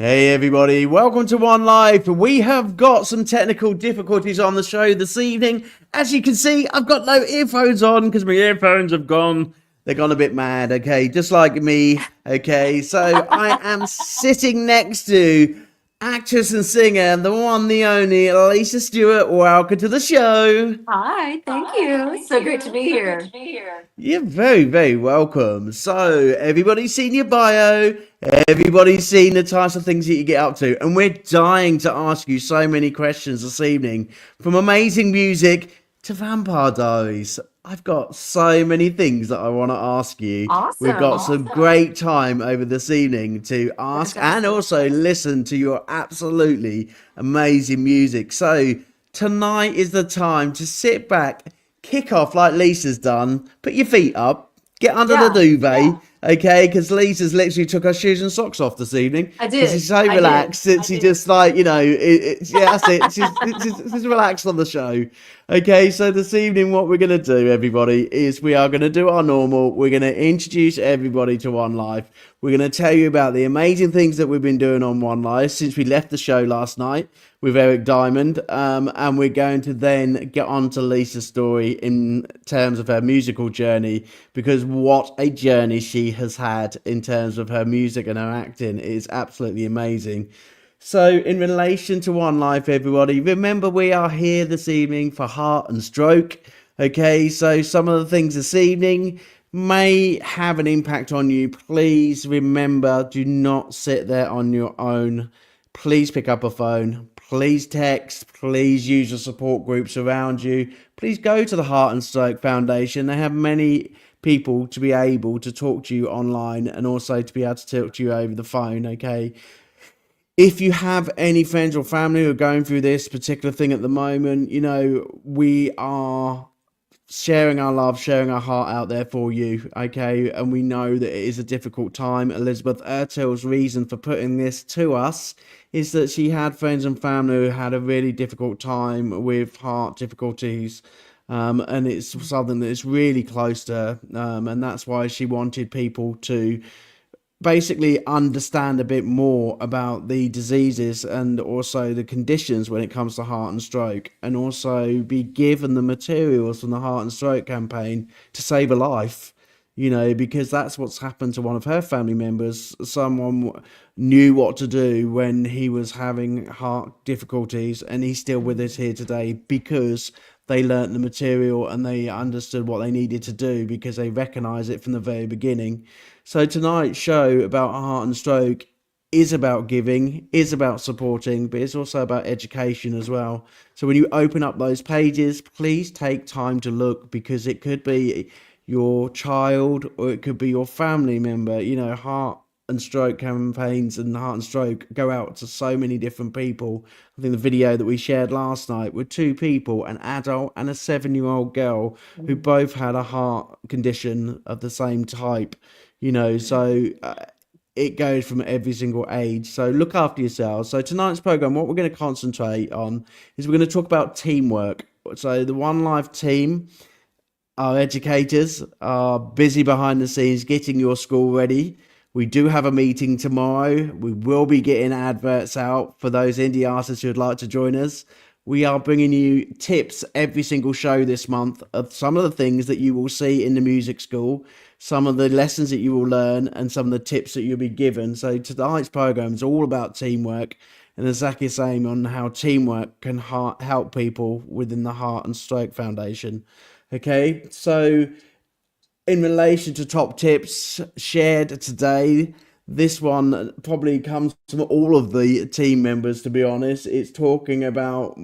Hey everybody, welcome to One Life. We have got some technical difficulties on the show this evening. As you can see, I've got no earphones on because my earphones have gone. They're gone a bit mad, okay, just like me, okay. So I am sitting next to actress and singer, the one, the only, Lisa Stewart. Welcome to the show. Hi, thank you. So great to be here. You're very, very welcome. So, everybody's seen your bio, everybody's seen the types of things that you get up to, and we're dying to ask you so many questions this evening, from amazing music to Vampire Diaries. I've got so many things that I want to ask you. We've got Awesome. some great time over this evening to ask and Fantastic. also listen to your absolutely amazing music. So, tonight is the time to sit back, kick off like Lisa's done, put your feet up, get under the Yeah, duvet, okay? Because Lisa's literally took her shoes and socks off this evening I because did. she's so I did. relaxed that she just like, yeah, that's it. She's relaxed on the show. Okay, so this evening, what we're going to do, everybody, is we are going to do our normal. We're going to introduce everybody to One Life. We're going to tell you about the amazing things that we've been doing on One Life since we left the show last night with Eric Diamond. And we're going to then get on to Lisa's story in terms of her musical journey, because what a journey she has had in terms of her music and her acting is absolutely amazing. So, in relation to One Life, everybody, remember we are here this evening for Heart and Stroke. Okay, so some of the things this evening may have an impact on you. Please remember, do not sit there on your own. Please pick up a phone. Please text. Please use your support groups around you. Please go to the Heart and Stroke Foundation. They have many people to be able to talk to you online and also to be able to talk to you over the phone. Okay, if you have any friends or family who are going through this particular thing at the moment, we are sharing our love, sharing our heart out there for you, okay? And we know that it is a difficult time. Elizabeth Ertel's reason for putting this to us is that she had friends and family who had a really difficult time with heart difficulties. And it's something that is really close to her. And that's why she wanted people to basically understand a bit more about the diseases and also the conditions when it comes to heart and stroke, and also be given the materials from the Heart and Stroke campaign to save a life. Because that's what's happened to one of her family members. Someone knew what to do when he was having heart difficulties, and he's still with us here today because they learnt the material and they understood what they needed to do because they recognised it from the very beginning. So tonight's show about heart and stroke is about giving, is about supporting, but it's also about education as well. So when you open up those pages, please take time to look, because it could be your child or it could be your family member. Heart and stroke campaigns and heart and stroke go out to so many different people. I think the video that we shared last night were two people, an adult and a 7-year-old girl, who both had a heart condition of the same type. It goes from every single age. So look after yourselves. So tonight's program, what we're going to concentrate on is we're going to talk about teamwork. So the One Life team, our educators, are busy behind the scenes getting your school ready. We do have a meeting tomorrow. We will be getting adverts out for those indie artists who would like to join us. We are bringing you tips every single show this month of some of the things that you will see in the music school, some of the lessons that you will learn, and some of the tips that you'll be given. So tonight's program is all about teamwork, and as Zach is saying, on how teamwork can help people within the Heart and Stroke Foundation. Okay, so in relation to top tips shared today, this one probably comes from all of the team members, to be honest. It's talking about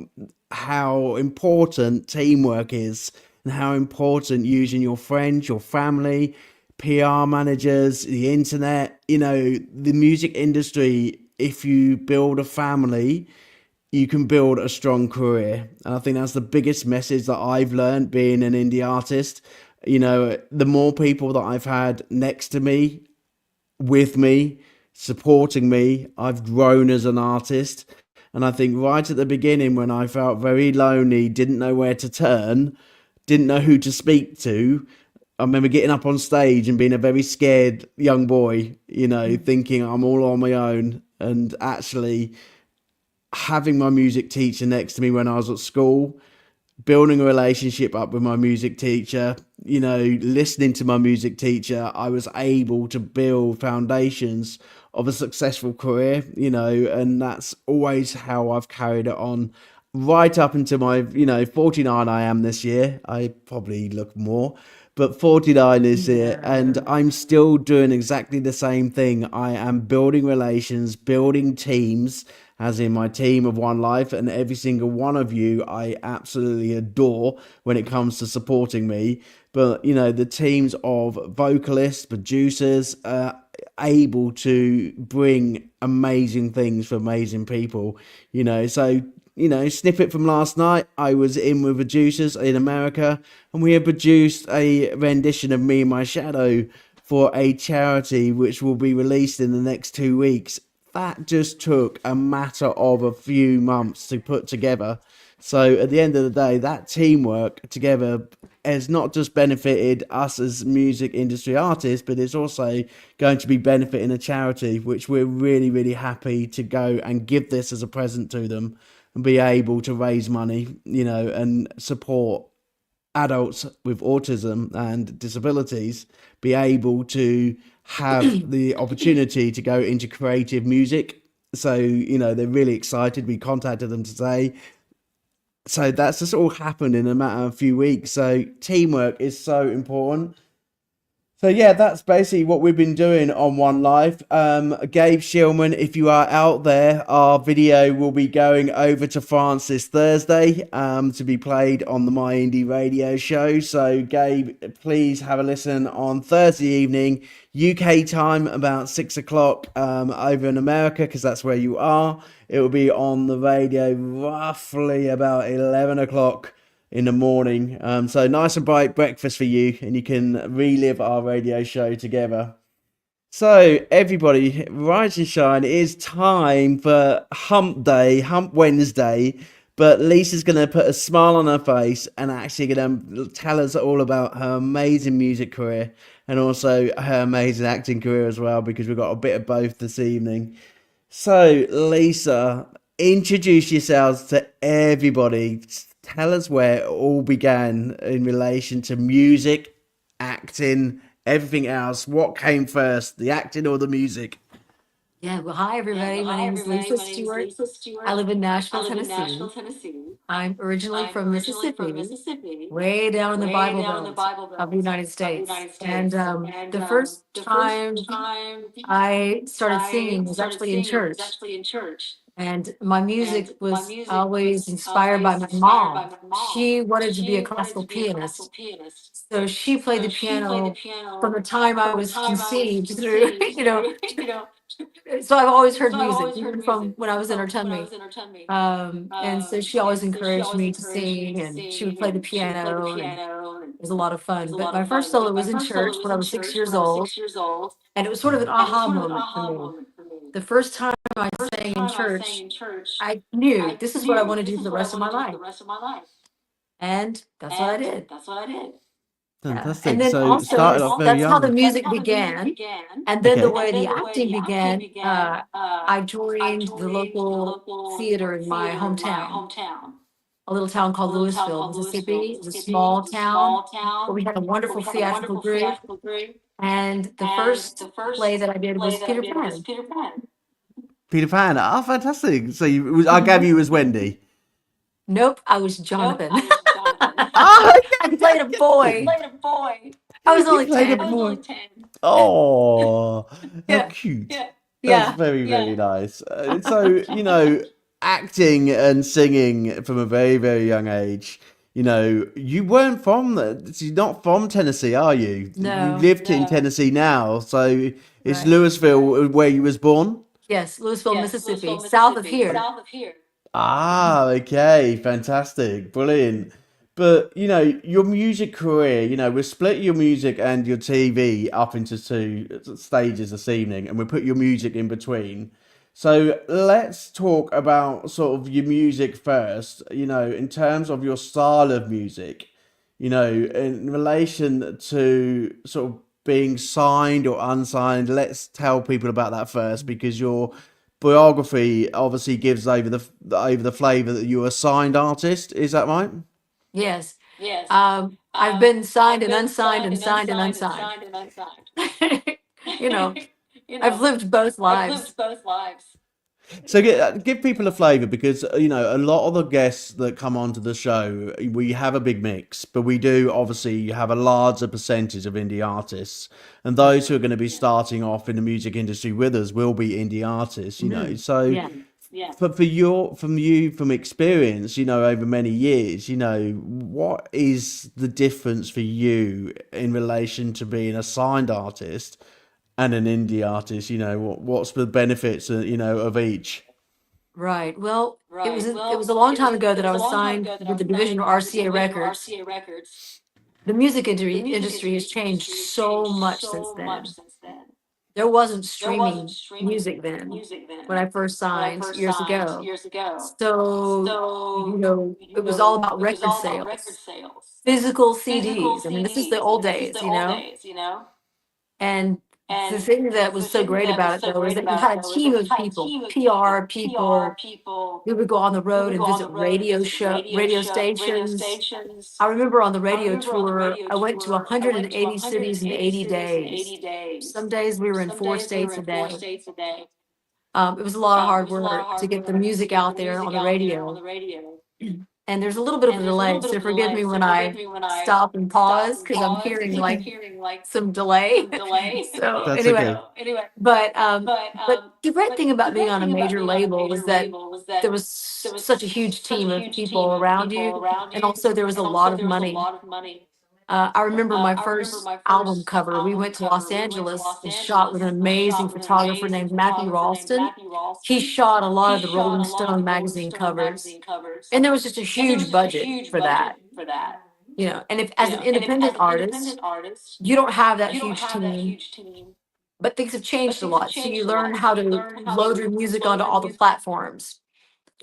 how important teamwork is and how important using your friends, your family, PR managers, the internet, the music industry. If you build a family, you can build a strong career. And I think that's the biggest message that I've learned being an indie artist. The more people that I've had next to me, with me, supporting me, I've grown as an artist. And I think right at the beginning, when I felt very lonely, didn't know where to turn, didn't know who to speak to, I remember getting up on stage and being a very scared young boy, thinking I'm all on my own. and actually having my music teacher next to me when I was at school, building a relationship up with my music teacher, listening to my music teacher, I was able to build foundations of a successful career, and that's always how I've carried it on right up until my, 49 I am this year. I probably look more, but 49 this year, and Yeah. I'm still doing exactly the same thing. I am building relations, building teams, as in my team of One Life, and every single one of you I absolutely adore when it comes to supporting me. But the teams of vocalists, producers, able to bring amazing things for amazing people. So snippet from last night, I was in with producers in America, and we have produced a rendition of Me and My Shadow for a charity which will be released in the next 2 weeks. That just took a matter of a few months to put together. So at the end of the day, that teamwork together has not just benefited us as music industry artists, but it's also going to be benefiting a charity, which we're really, really happy to go and give this as a present to them and be able to raise money, and support adults with autism and disabilities be able to have the opportunity to go into creative music. So, they're really excited. We contacted them today. So that's just all happened in a matter of a few weeks. So teamwork is so important. So yeah, that's basically what we've been doing on One Life. Gabe Shillman, if you are out there, our video will be going over to France this Thursday, to be played on the My Indie Radio show. So Gabe, please have a listen on Thursday evening, UK time, about 6 o'clock, over in America, because that's where you are. It will be on the radio roughly about 11 o'clock in the morning. So nice and bright breakfast for you, and you can relive our radio show together. So everybody, rise and shine. It is time for Hump Day, Hump Wednesday. But Lisa's going to put a smile on her face and actually going to tell us all about her amazing music career and also her amazing acting career as well, because we've got a bit of both this evening. So, Lisa, introduce yourselves to everybody. Tell us where it all began in relation to music, acting, everything else. What came first, the acting or the music? Yeah. Well, hi, everybody. My name is Lisa Stewart. I live in Nashville, Tennessee. I'm originally from Mississippi, way down in the Bible Belt of the United States. And the first time I started singing was actually in church. And my music was always inspired by my mom. She wanted to be a classical pianist. So she played the piano from the time I was conceived through, so I've always heard music, even from when I was in her tummy. And so she always encouraged me to sing, and she would play the piano, and it was a lot of fun. But my first solo was in church when I was 6 years old, and it was sort of an aha moment for me. The first time I sang in church, I knew this is what I want to do for the rest of my life. And that's what I did. Yeah. And Fantastic. then So, also, started off very that's how the young. music began. And then the Okay. way the acting began, I joined the local theater in my hometown, a little town called Louisville, Mississippi. It was a small town, but we had a wonderful theatrical group. And the first play that I did was Peter Pan. Peter Pan. Oh, fantastic. So, I gather Mhm. you as Wendy. Nope, I was Jonathan. Oh, I played a boy. I was you only played a 10. boy. Oh, how Yeah, cute. That's yeah. very, very nice. So, acting and singing from a very, very young age, you weren't from you're not from Tennessee, are you? You No, lived in Tennessee now. So, it's right. Louisville where you was born? Yes, Louisville, Mississippi, south of here. Ah, okay, fantastic, brilliant. But your music career, we'll split your music and your TV up into two stages this evening, and we'll put your music in between. So let's talk about sort of your music first, in terms of your style of music, in relation to sort of being signed or unsigned. Let's tell people about that first, because you're biography obviously gives over the flavour that you're a signed artist. Is that right? Yes. I've been signed and unsigned and signed and unsigned. You know, I've lived both lives. So give people a flavour because a lot of the guests that come onto the show, we have a big mix, but we do obviously have a larger percentage of indie artists, and Yeah. those who are going to be starting off in the music industry with us will be indie artists. Mhm. So Yeah. from experience, over many years, what is the difference for you in relation to being a signed artist and an indie artist? What's the benefits, of each? Right. Well, it was a long time ago that I was signed with the division of RCA Records. The music industry has changed so much since then. There wasn't streaming music then when I first signed years ago. So, it was all about record sales, physical CDs. I mean, this is the old days, And the thing that was so great about it, though, is that you had a team of people, PR people, who would go on the road and visit radio stations. I remember on the radio tour, I went to 180 cities in 80 days. Some days we were in 4 states a day. It was a lot of hard work to get the music out there on the radio. And there's a little bit of a delay, so forgive me when I stop and pause because I'm hearing like some delay. So That's anyway, okay. but the great thing about being on a major label was that there was such a huge team of people around you, and also there was a lot of money. I remember my first album cover. We went to Los Angeles and shot with an amazing photographer named Matthew Ralston. He shot a lot of the Rolling Stone magazine covers, and there was just a huge budget for that. And if as an independent artist, you don't have that huge team, but things have changed a lot. So you learn how to load your music onto all the platforms,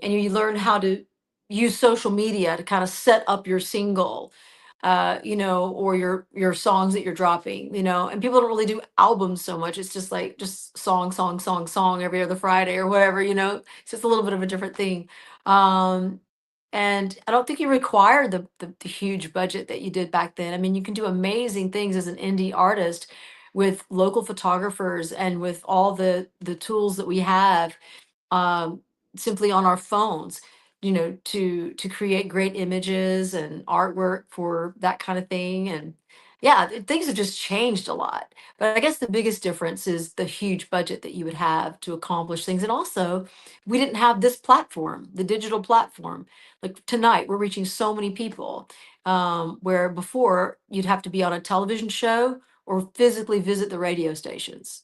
and you learn how to use social media to kind of set up your single, or your songs that you're dropping, and people don't really do albums so much. It's just like just song, song, song, song every other Friday or whatever, It's just a little bit of a different thing. Um, and I don't think you require the huge budget that you did back then. I mean, you can do amazing things as an indie artist with local photographers and with all the tools that we have, um, simply on our phones, to create great images and artwork for that kind of thing. And yeah, things have just changed a lot. But I guess the biggest difference is the huge budget that you would have to accomplish things. And also, we didn't have this platform, the digital platform. Like tonight, we're reaching so many people, where before you'd have to be on a television show or physically visit the radio stations.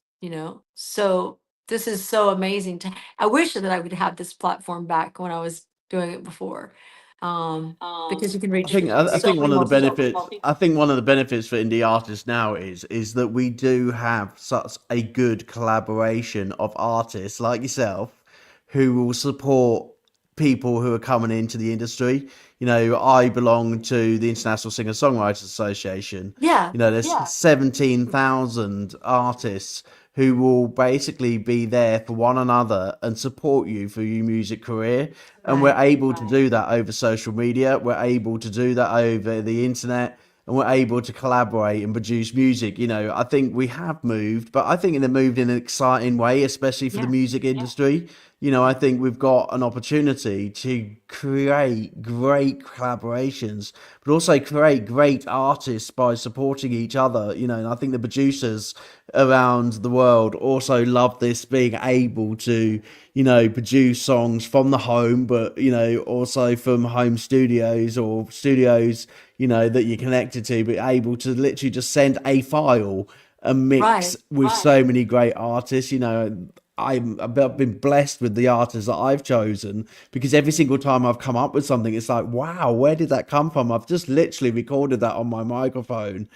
So this is so amazing to I wish that I would have this platform back when I was doing it before, because you can I reach think I so think many one of the more people. benefits I think one of the benefits for indie artists now is that we do have such a good collaboration of artists like yourself who will support people who are coming into the industry. I belong to the International Singer Songwriters Association. Yeah, There's 17,000 artists who will basically be there for one another and support you for your music career. And we're right. able to do that over social media. We're able to do that over the internet. And we're able to collaborate and produce music. I think we have moved, but I think they've moved in an exciting way, especially for the Yeah, music industry. I yeah, think we've got an opportunity to create great collaborations, but also create great artists by supporting each other. And I think the producers around the world also love this, being able to, produce songs from the home, but, also from home studios or studios, that you're connected to, but able to literally just send a file and mix right. with so many great artists. I've been blessed with the artists that I've chosen because every single time I've come up with something, it's like, wow, where did that come from? I've just literally recorded that on my microphone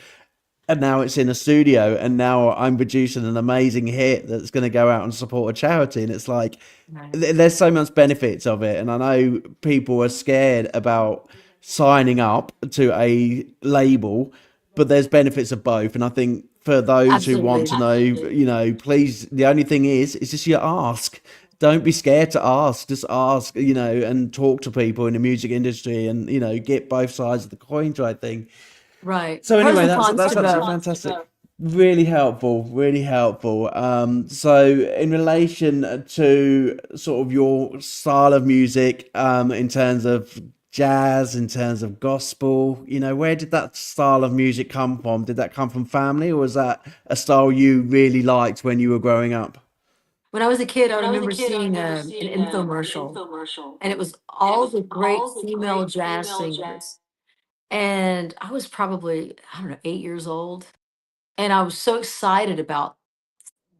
and now it's in a studio and now I'm producing an amazing hit that's going to go out and support a charity. And it's like, Right. there's so much benefits of it. And I know people are scared about signing up to a label, but there's benefits of both. And I think for those who want Absolutely. to know, please, the only thing is just you ask. Don't be scared to ask. Just ask, and talk to people in the music industry, and get both sides of the coin type thing. Right. So Pros anyway, and that's cons that's to absolutely both. fantastic. Really helpful, really helpful. So in relation to sort of your style of music, in terms of jazz, in terms of gospel, where did that style of music come from? Did that come from family, or was that a style you really liked when you were growing up? When I was a kid, I remember seeing an infomercial, and it was all the great female jazz singers. And I was probably, I don't know, 8 years old. And I was so excited about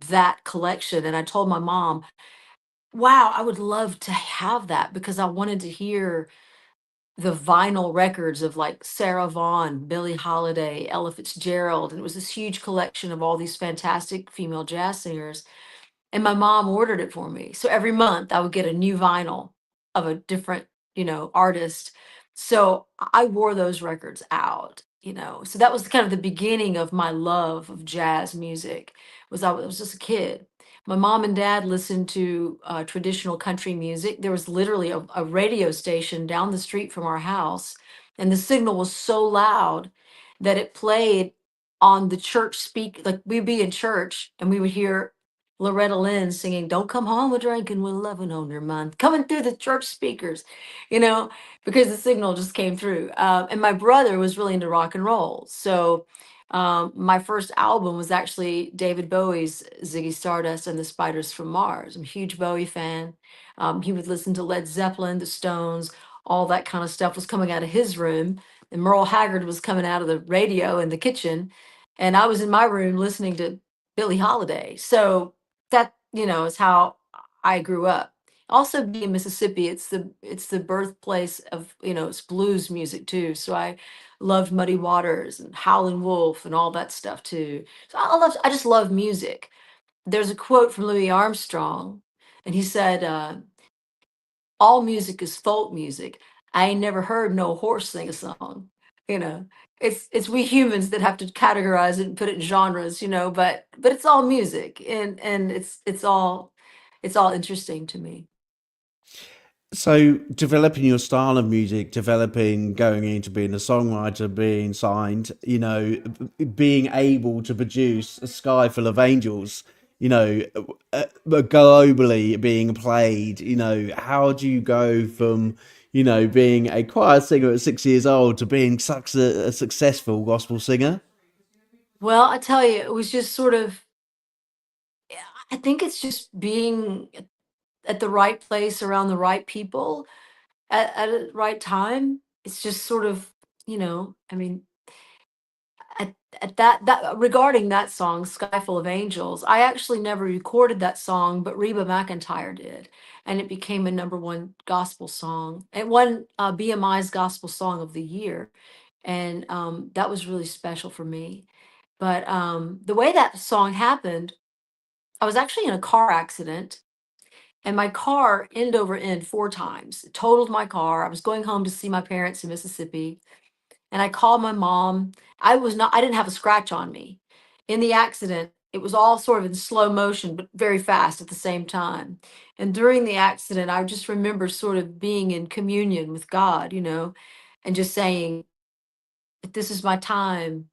that collection. And I told my mom, wow, I would love to have that because I wanted to hear the vinyl records of like Sarah Vaughan, Billie Holiday, Ella Fitzgerald. And it was this huge collection of all these fantastic female jazz singers. And my mom ordered it for me. So every month I would get a new vinyl of a different, artist. So I wore those records out. So that was kind of the beginning of my love of jazz music. I was just a kid. My mom and dad listened to traditional country music. There was literally a radio station down the street from our house, and the signal was so loud that it played on the church speak. Like we'd be in church and we would hear Loretta Lynn singing, "Don't come home a drinking with loving on your mind," coming through the church speakers, you know, because the signal just came through. And my brother was really into rock and roll. So my first album was actually David Bowie's Ziggy Stardust and the Spiders from Mars. I'm a huge Bowie fan. He would listen to Led Zeppelin, the Stones, all that kind of stuff was coming out of his room. And Merle Haggard was coming out of the radio in the kitchen. And I was in my room listening to Billie Holiday. So that is how I grew up. Also being in Mississippi, it's the birthplace of, it's blues music too. So I loved Muddy Waters and Howlin' Wolf and all that stuff too. So I just love music. There's a quote from Louis Armstrong, and he said, all music is folk music. I ain't never heard no horse sing a song. You know, it's we humans that have to categorize it and put it in genres, but it's all music, and it's all interesting to me. So developing your style of music, developing going into being a songwriter, being signed, being able to produce a sky full of angels, globally being played, how do you go from, being a choir singer at 6 years old to being such a successful gospel singer? Well, I tell you, it was just sort of, I think it's just being at the right place around the right people at the right time. It's just sort of, I mean, at, at that regarding that song, Sky Full of Angels, I actually never recorded that song, but Reba McEntire did. And it became a number one gospel song. It won BMI's Gospel Song of the Year. And that was really special for me. But the way that song happened, I was actually in a car accident, and my car end over end four times. It totaled my car. I was going home to see my parents in Mississippi, and I called my mom. I didn't have a scratch on me. In the accident, it was all sort of in slow motion, but very fast at the same time. And during the accident, I just remember sort of being in communion with God, and just saying, if this is my time,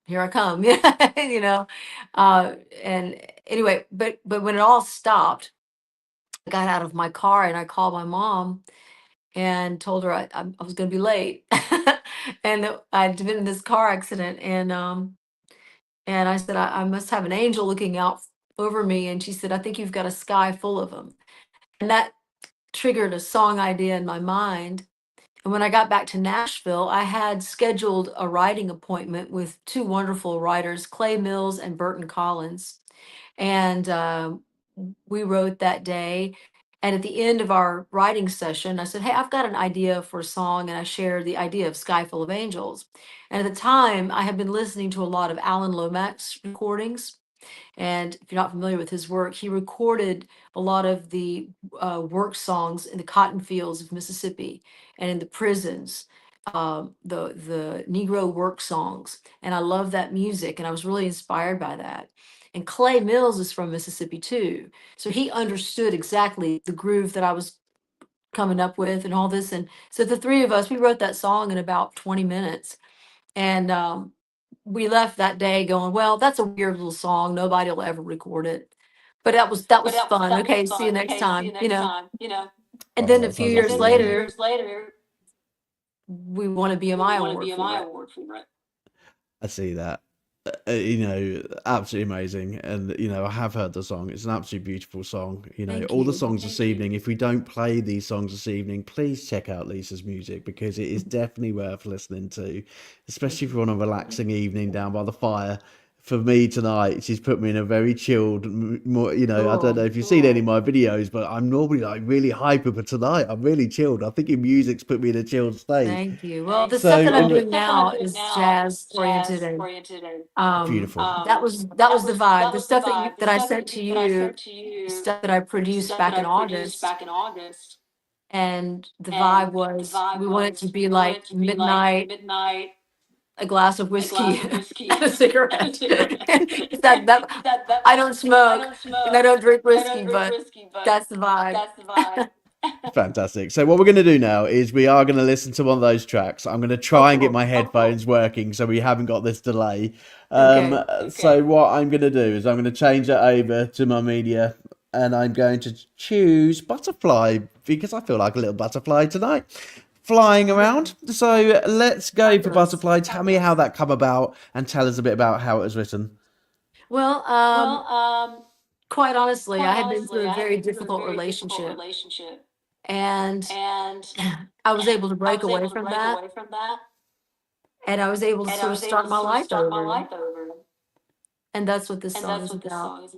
here I come. you know. And anyway, but when it all stopped, I got out of my car and I called my mom and told her I was going to be late, and that I'd been in this car accident, and I said I must have an angel looking out over me, and she said, I think you've got a sky full of them, and that triggered a song idea in my mind. And when I got back to Nashville, I had scheduled a writing appointment with two wonderful writers, Clay Mills and Burton Collins. And we wrote that day. And at the end of our writing session, I said, "Hey, I've got an idea for a song." And I shared the idea of Sky Full of Angels. And at the time, I had been listening to a lot of Alan Lomax recordings. And if you're not familiar with his work, he recorded a lot of the work songs in the cotton fields of Mississippi and in the prisons, the Negro work songs. And I love that music, and I was really inspired by that. And Clay Mills is from Mississippi too. So he understood exactly the groove that I was coming up with and all this. And so the three of us, we wrote that song in about 20 minutes. And we left that day going, well, that's a weird little song. Nobody will ever record it. But that was fun. Okay, see you next time. And then Oh, a that few sounds years amazing. later, we won a BMI award for it. I see that. Absolutely amazing. And, I have heard the song. It's an absolutely beautiful song. Thank All the you. songs this evening, if we don't play these songs this evening, please check out Lisa's music because it is definitely worth listening to, especially if you're on a relaxing evening down by the fire. For me tonight, she's put me in a very chilled, more, I don't know if you've seen any of my videos, but I'm normally like really hyper, but tonight I'm really chilled. I think your music's put me in a chilled state. Thank you. Well, the So, stuff that I'm doing now is jazz oriented, and beautiful. that was the vibe. The stuff that I sent to you, stuff that I produced back in August, and the vibe was we want it to be like midnight, a glass of whiskey, and a cigarette. that I don't smoke and I don't drink whiskey, but that's the vibe. Fantastic. So what we're going to do now is we are going to listen to one of those tracks. I'm going to try and get my headphones working so we haven't got this delay. Okay. So what I'm going to do is I'm going to change it over to my media and I'm going to choose Butterfly because I feel like a little butterfly tonight flying around. So let's go for Butterfly. Tell me how that come about and tell us a bit about how it was written. Well, quite honestly, I had been through a very difficult relationship, and I was able to break away from that, and I was able to sort of start my life over. And that's what this song is about.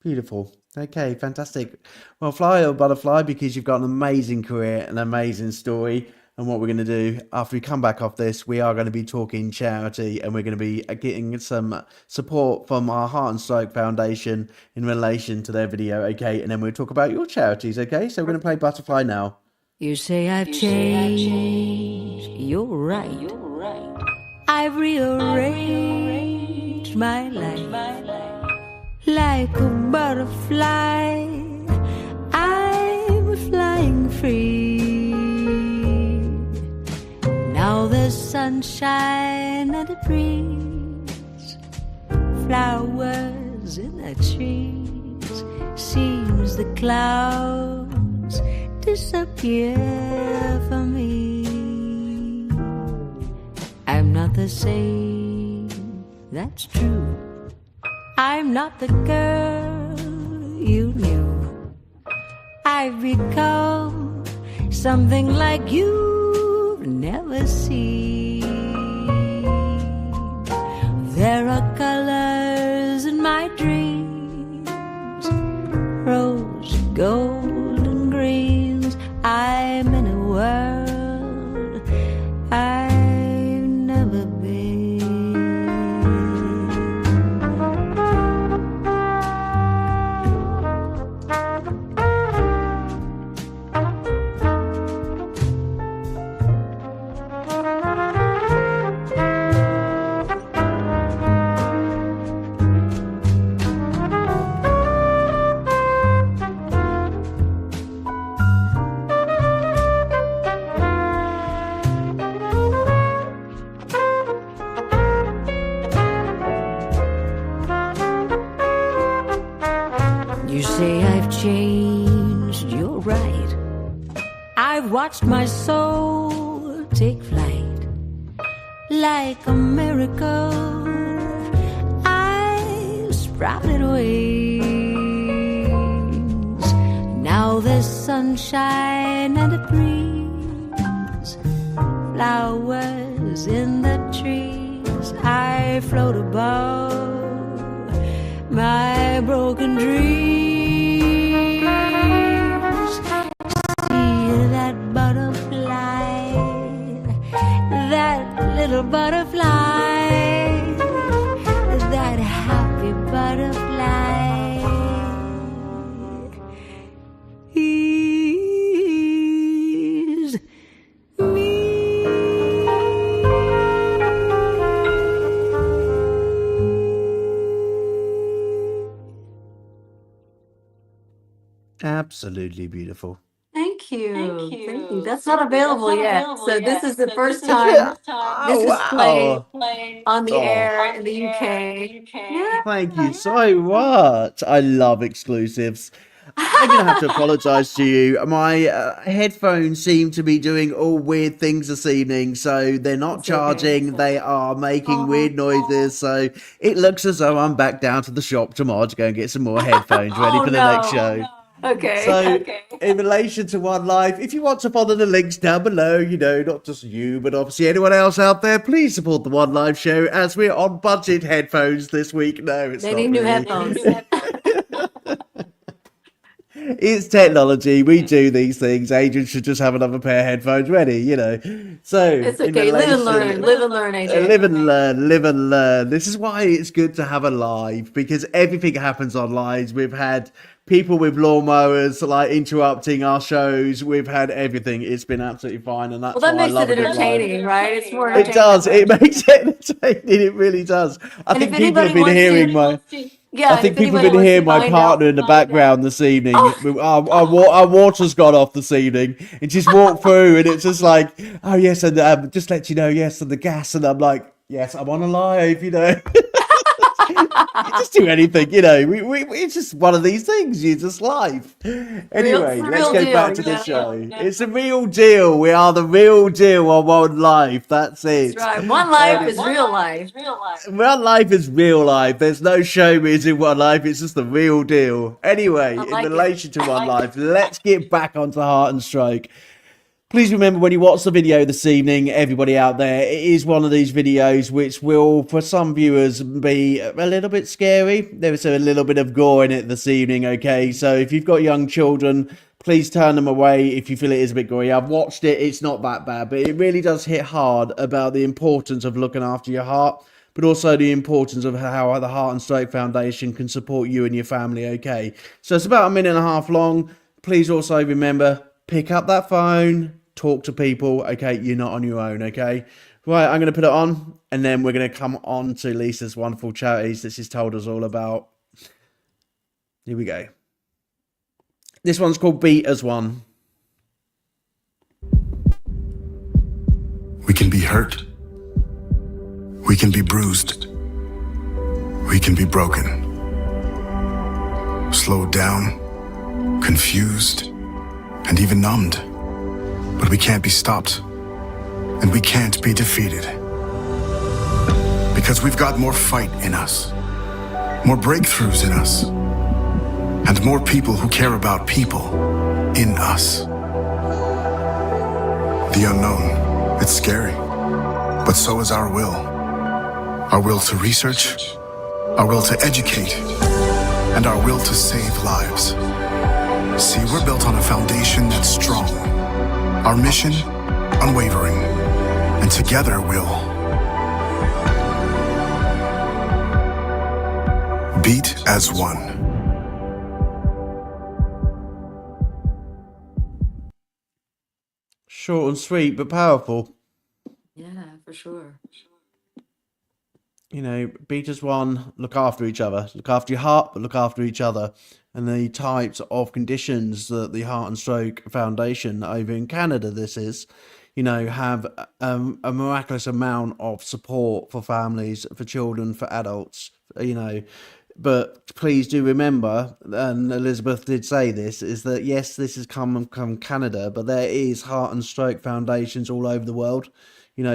Beautiful. Okay, fantastic. Well, fly or butterfly, because you've got an amazing career, an amazing story. And what we're going to do after we come back off this, we are going to be talking charity and we're going to be getting some support from our Heart and Stroke Foundation in relation to their video. Okay, and then we'll talk about your charities. Okay, so we're going to play Butterfly now. You say I've changed. You're right. I've rearranged my life. Like a butterfly, I'm flying free. Now there's sunshine and a breeze, flowers in the trees. Seems the clouds disappear for me. I'm not the same, that's true. I'm not the girl you knew. I've become something like you've never seen. There are colors in my dreams, rose, gold, and greens. I'm in a world I've never been. You say I've changed, you're right. I've watched my soul take flight. Like a miracle, I sprouted wings. Now there's sunshine and a breeze, flowers in the trees. I float above my broken dreams. See that butterfly, that little butterfly, that happy butterfly is me. Absolutely beautiful. Thank you. Thank you. That's not available yet. So this is the first Is time it? Oh, this is played wow. on the Oh, air in the UK. Yeah. thank you so much. I love exclusives. I'm going to have to apologize to you. My headphones seem to be doing all weird things this evening. So they're not It's okay. charging. They are making Oh. weird noises. So it looks as though I'm back down to the shop tomorrow to go and get some more headphones ready Oh for the next no. show. Okay. So, in relation to One Life, if you want to follow the links down below, not just you, but obviously anyone else out there, please support the One Life show as we're on budget headphones this week. No, it's They not need new really. headphones. It's technology. We do these things. Adrian should just have another pair of headphones ready. So, It's in okay. Live and relation, learn. Live and learn, AJ. live and learn, live and learn. This is why it's good to have a live because everything happens online. We've had people with lawnmowers like interrupting our shows. We've had everything. It's been absolutely fine, and Well, that's that why I makes it love a good live. entertaining, right? It's more It entertaining that does. It way. makes it entertaining. It really does. I And if think people have anybody been wants hearing to, my. I yeah, and if think people have anybody been wants hearing to my find out, partner in the background this evening. oh, Our water's gone off this evening, and she's walked through, and it's just like, oh yes, and just let you know, yes, and the gas, and I'm like, yes, I'm on a live. You just do anything. It's just one of these things. You just live. it's Anyway, the let's real go deal, back to you the know? show. It's a real deal. We are the real deal on One Life. That's That's it. right. One life is real life. One Life is real life. There's no showbiz in One Life. It's just the real deal. Anyway, I in like it. relation to One Life, let's get back onto Heart and Stroke. Please remember when you watch the video this evening, everybody out there, it is one of these videos which will, for some viewers, be a little bit scary. There is a little bit of gore in it this evening, okay? So if you've got young children, please turn them away if you feel it is a bit gory. I've watched it, it's not that bad, but it really does hit hard about the importance of looking after your heart, but also the importance of how the Heart and Stroke Foundation can support you and your family, okay? So it's about a minute and a half long. Please also remember, pick up that phone, talk to people, okay? You're not on your own, okay? Right, I'm going to put it on, and then we're going to come on to Lisa's wonderful charities that she's told us all about. Here we go. This one's called Beat as One. We can be hurt. We can be bruised. We can be broken. Slowed down, confused, and even numbed. But we can't be stopped, and we can't be defeated. Because we've got more fight in us, more breakthroughs in us, and more people who care about people in us. The unknown, it's scary, but so is our will. Our will to research, our will to educate, and our will to save lives. See, we're built on a foundation that's strong. Our mission, unwavering, and together we'll beat as one. Short and sweet, but powerful. Yeah, for sure. Beat as one, look after each other. Look after your heart, but look after each other. And the types of conditions that the Heart and Stroke Foundation over in Canada, have a miraculous amount of support for families, for children, for adults, But please do remember, and Elizabeth did say this, is that yes, this has come from Canada, but there is Heart and Stroke Foundations all over the world.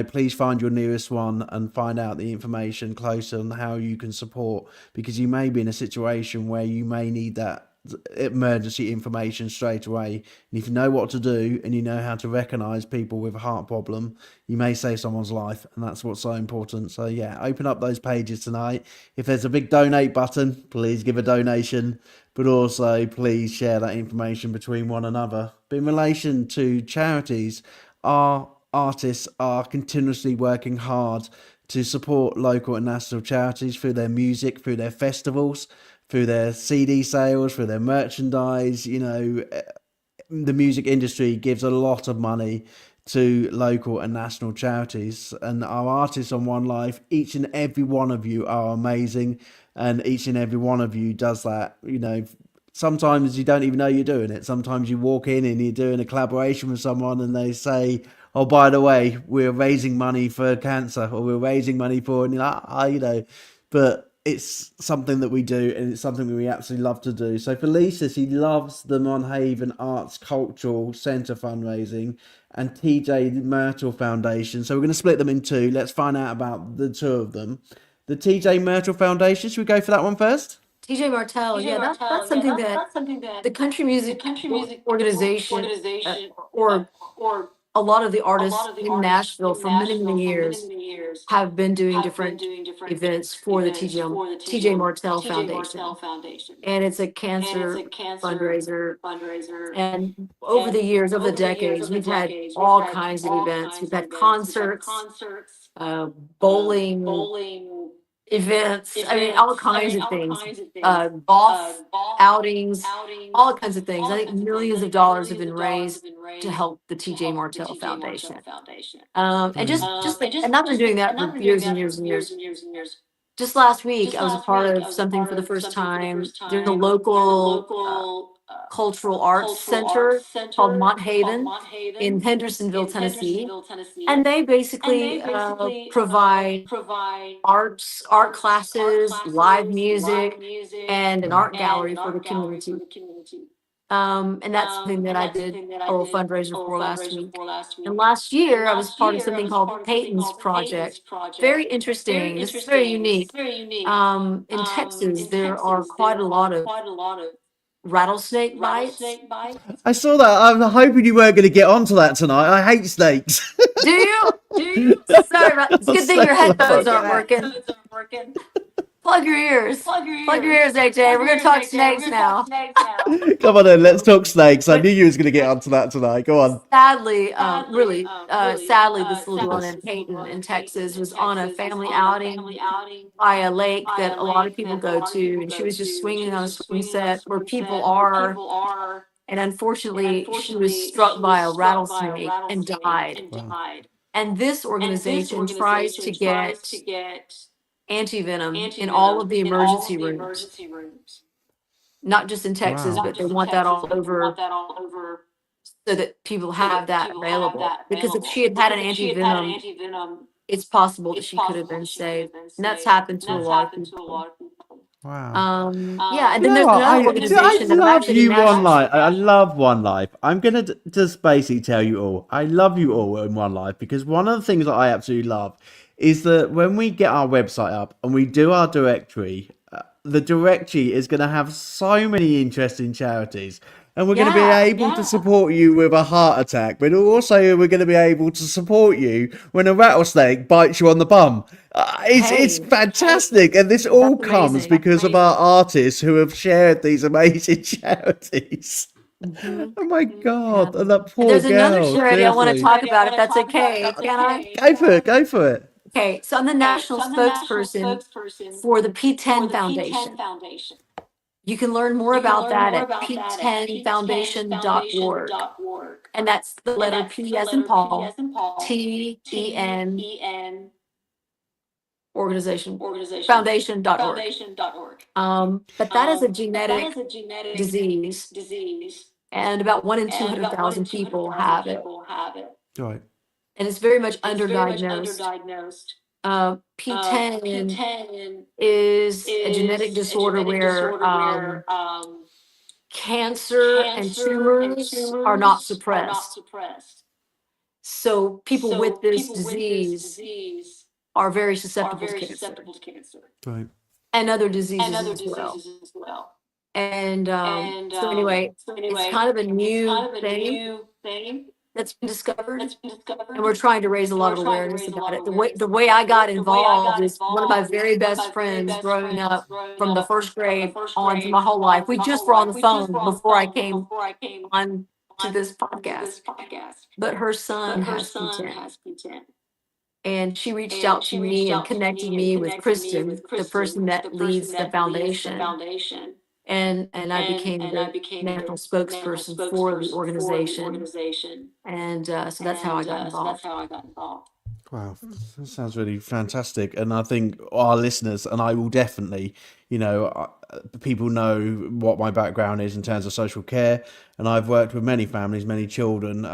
Please find your nearest one and find out the information closer on how you can support, because you may be in a situation where you may need that emergency information straight away. And if you know what to do and you know how to recognize people with a heart problem, you may save someone's life, and that's what's so important. So yeah, open up those pages tonight. If there's a big donate button, please give a donation, but also please share that information between one another. But in relation to charities, our artists are continuously working hard to support local and national charities through their music, through their festivals, through their CD sales, through their merchandise. The music industry gives a lot of money to local and national charities, and our artists on One Life, each and every one of you are amazing, and each and every one of you does that, sometimes you don't even know you're doing it. Sometimes you walk in and you're doing a collaboration with someone and they say, oh, by the way, we're raising money for cancer, or we're raising money for, and you're like, but it's something that we do, and it's something we absolutely love to do. So for Lisa, she loves the Monhaven Arts Cultural Centre fundraising and TJ Myrtle Foundation. So we're going to split them in two. Let's find out about the two of them. The TJ Myrtle Foundation, should we go for that one first? TJ Martell, that's something that the country music organization or a lot of the artists in Nashville for many, many years have been doing different events for the TJ Martell Foundation. And it's a cancer fundraiser. And over the years, over the decades, we've had all kinds of events. We've had concerts, bowling events, I mean, all kinds of things, golf outings, all kinds of things. I think millions of dollars have been raised to help the TJ Martell Foundation. And just like, and I've been doing that for years and years and years. Just last week, I was a part of something for the first time. There's a local cultural arts center called Mont Haven in Hendersonville, Tennessee. And they basically provide art classes, live music, and an art gallery for the community. And that's something that I did a little fundraiser for last week. And last year, I was part of something called Peyton's Project. Very interesting. This is very unique. In Texas, there are quite a lot of rattlesnake bites. I saw that. I'm hoping you weren't going to get onto that tonight. I hate snakes. Do you? Sorry about it's a good thing your headphones aren't working. Plug your ears. Plug your ears, AJ. We're going to talk snakes now. Come on then, let's talk snakes. I knew you was going to get onto that tonight. Go on. Sadly, sadly, this little girl in Peyton in Texas was on a family outing by a lake that a lot of people go to, and she was just swinging on a swing set where people are. And unfortunately, she was struck by a rattlesnake and died. Wow. And this organization tries to get anti-venom in all of the emergency rooms, not just in Texas, but they want that all over so that people have that available. Because if she had had an anti-venom, it's possible that she could have been saved. And that's happened to a lot of people. Wow. Yeah, and then there's another organization that love actually you One Life. I love One Life. I'm gonna just basically tell you all. I love you all in One Life, because one of the things that I absolutely love is that when we get our website up and we do our directory, the directory is going to have so many interesting charities. And we're going to be able to support you with a heart attack, but also we're going to be able to support you when a rattlesnake bites you on the bum. It's fantastic. And this all comes because of our artists who have shared these amazing charities. Mm-hmm. Oh my God. And that poor There's girl. another charity I want to talk about, if that's okay. Can I? Go for it. Okay, so I'm the national spokesperson for the P10 Foundation. You can learn more about that at p10foundation.org. And that's the letter P as in Paul, TEN organization, foundation.org. But that is a genetic disease, and about 1 in 200,000 people have it. Right. And it's very much underdiagnosed. P10 is a genetic disorder where cancer and tumors are not suppressed. So people with this disease are very susceptible to cancer. Right. And other diseases as well. And so anyway, it's kind of a new thing that's been discovered, and we're trying to raise a lot of awareness about it. The way I got involved is one of my very best friends growing up from the first grade on for my whole life. We just were on the phone before I came on to this podcast. But her son has P10. And she reached out to me and connected me with Kristen, the person that leads the foundation. And I became the national spokesperson for the organization. And so that's how I got involved. Wow, that sounds really fantastic. And I think our listeners, and I will definitely, people know what my background is in terms of social care. And I've worked with many families, many children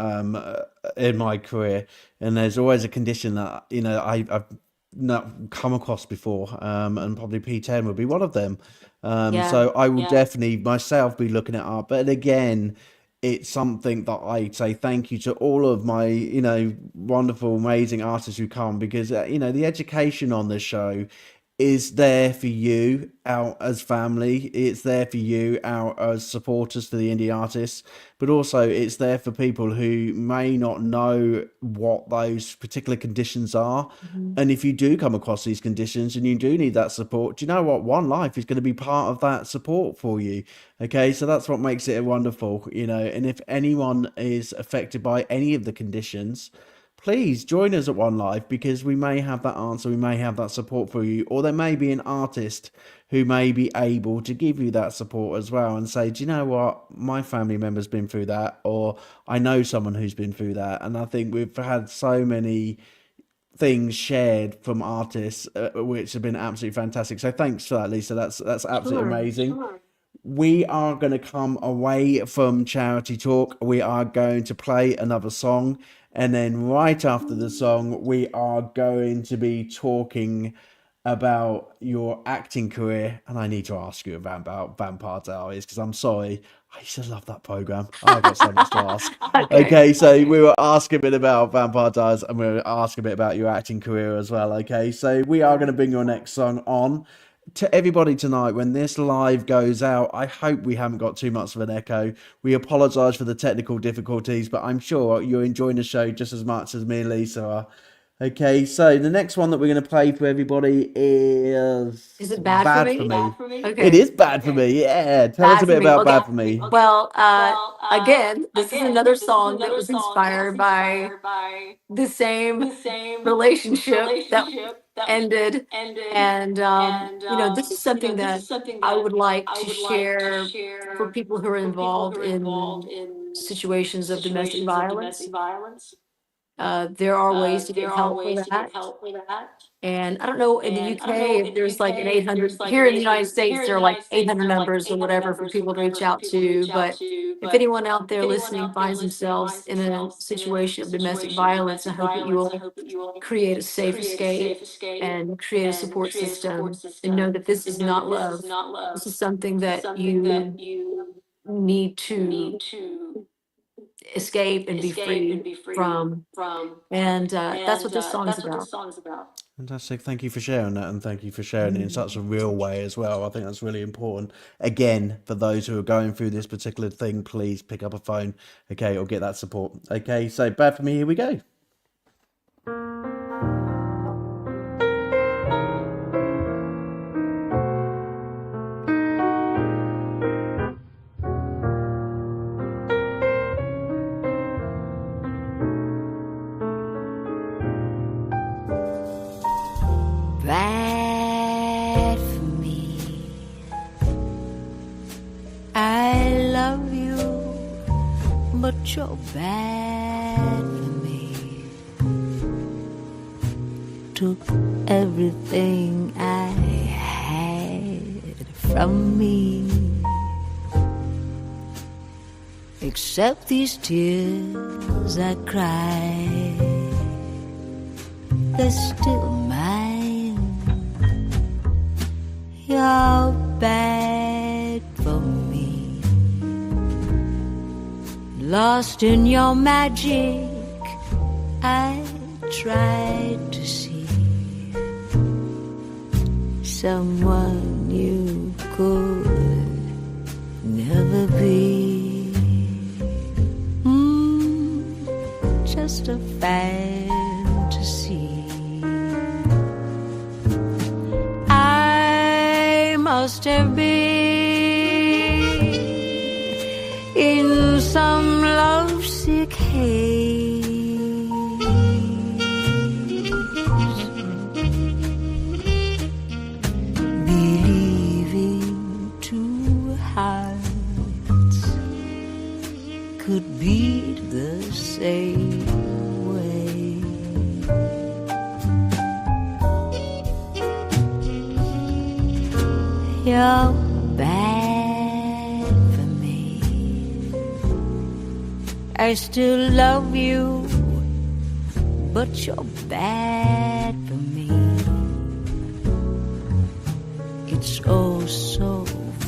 in my career. And there's always a condition that, I've not come across before. And probably P10 would be one of them. Yeah. So I will definitely myself be looking it up. But again, it's something that I say thank you to all of my, wonderful, amazing artists who come, because, the education on this show is there for you out as family. It's there for you out as supporters to the indie artists, but also it's there for people who may not know what those particular conditions are. And if you do come across these conditions and you do need that support, do you know what? One Life is going to be part of that support for you. Okay, so that's what makes it wonderful, and if anyone is affected by any of the conditions, please join us at One Life, because we may have that answer, we may have that support for you, or there may be an artist who may be able to give you that support as well and say, do you know what, my family member's been through that, or I know someone who's been through that. And I think we've had so many things shared from artists, which have been absolutely fantastic. So thanks for that, Lisa. That's absolutely Sure. amazing. We are going to come away from charity talk. We are going to play another song. And then right after the song, we are going to be talking about your acting career. And I need to ask you about Vampire Diaries, because I'm sorry, I used to love that program. I've got so much to ask. Okay, so we will ask a bit about Vampire Diaries, and we'll ask a bit about your acting career as well. Okay, so we are going to bring your next song on. To everybody tonight, when this live goes out, I hope we haven't got too much of an echo. We apologise for the technical difficulties, but I'm sure you're enjoying the show just as much as me and Lisa are. Okay, so the next one that we're going to play for everybody is... Is it Bad for Me? Okay. It is Bad for Me, yeah. Tell us a bit about Bad for Me. Well, again, this is another song that was inspired by the same relationship that ended. And, this is something that I would like to share for people who are involved in situations of domestic violence. There are ways to get help for that. And I don't know in the UK if there's like an 800, here in the United States, there are like 800 numbers or whatever for people to reach out to. But if anyone out there listening finds themselves in a situation of domestic violence, I hope that you will create a safe escape and create a support system, and know that this is not love. This is something that you need to escape and be free from. And that's what this song is about. Fantastic. Thank you for sharing that, and thank you for sharing it in such a real way as well. I think that's really important. Again, for those who are going through this particular thing, please pick up a phone, okay, or get that support. Okay, so Bad for Me, here we go. Bad for me. I love you, but you're bad for me. Took everything I had from me, except these tears I cry. They're still mine. You're bad for me. Lost in your magic, I tried to see someone you could never be. Just a fantasy. Must have been in some lovesick haze, believing two hearts could beat the same way. you're bad for me. I still love you, but you're bad for me. It's oh so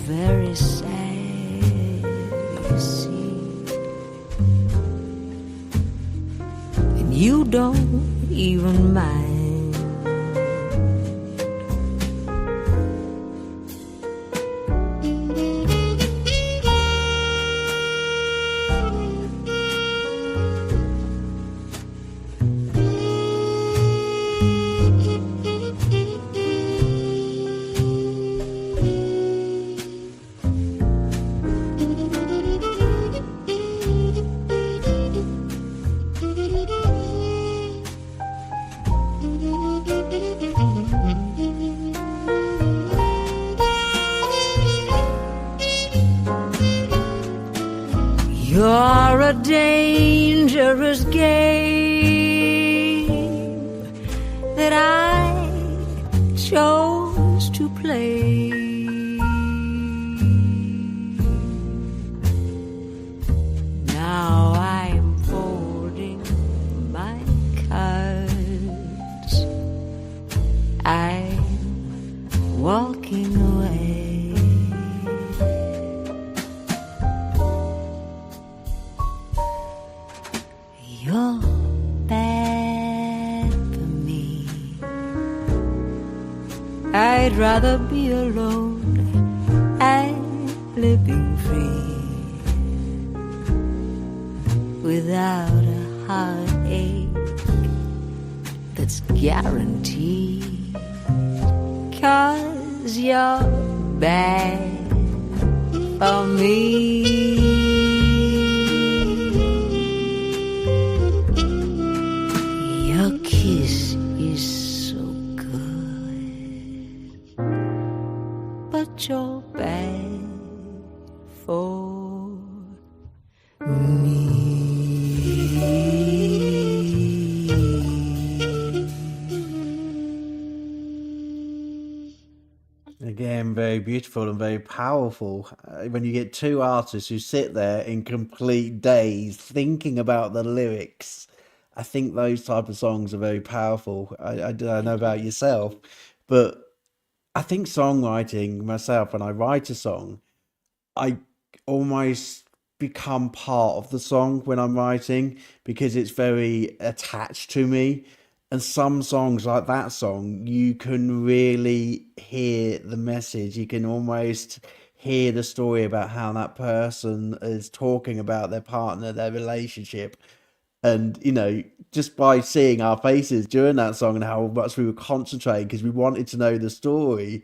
very sad, you see. And you don't even mind. You're a dangerous game that I chose to play. Now I'm folding my cards. I'm walking away. You're bad for me. I'd rather be alone and living free without a heartache that's guaranteed. 'Cause you're bad for me. Your kiss is so good, but you're bad for me. Again, very beautiful and very powerful. When you get two artists who sit there in complete daze thinking about the lyrics, I think those type of songs are very powerful. I don't know about yourself, but I think songwriting myself, when I write a song, I almost become part of the song when I'm writing because it's very attached to me. And some songs, like that song, you can really hear the message. You can almost hear the story about how that person is talking about their partner, their relationship. And, just by seeing our faces during that song and how much we were concentrating because we wanted to know the story,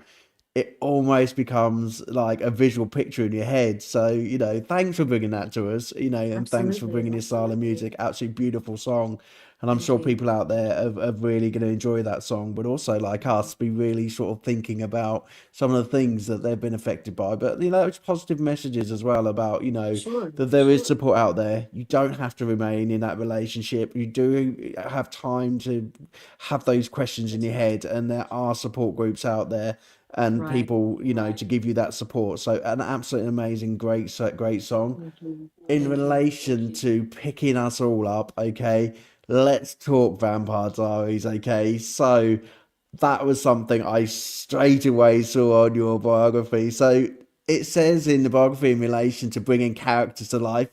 it almost becomes like a visual picture in your head. So, thanks for bringing that to us, and thanks for bringing this style of music. Absolutely beautiful song. And I'm sure people out there are really going to enjoy that song, but also like us, be really sort of thinking about some of the things that they've been affected by. But, it's positive messages as well about, Sure. that there is support out there. You don't have to remain in that relationship. You do have time to have those questions in your head, and there are support groups out there and Right. people, to give you that support. So an absolutely amazing, great song. In relation to picking us all up, okay, let's talk Vampire Diaries, okay? So that was something I straight away saw on your biography. So it says in the biography in relation to bringing characters to life,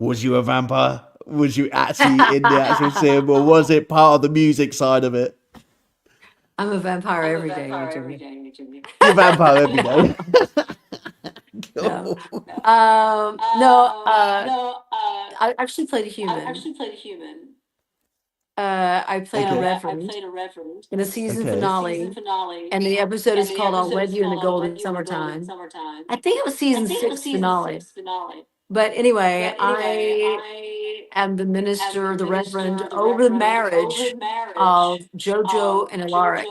was you a vampire? Was you actually in the actual sim, or was it part of the music side of it? I'm a vampire every day, Jimmy. You're a vampire every day. No. Cool. No, I actually played a human. I played a Okay. reverend in a season Okay. finale, and the episode is called "I'll Wed You in the Golden Summertime." I think it was season 6 finale. But anyway, I am the minister, the reverend, over the marriage of Jojo and Alaric, a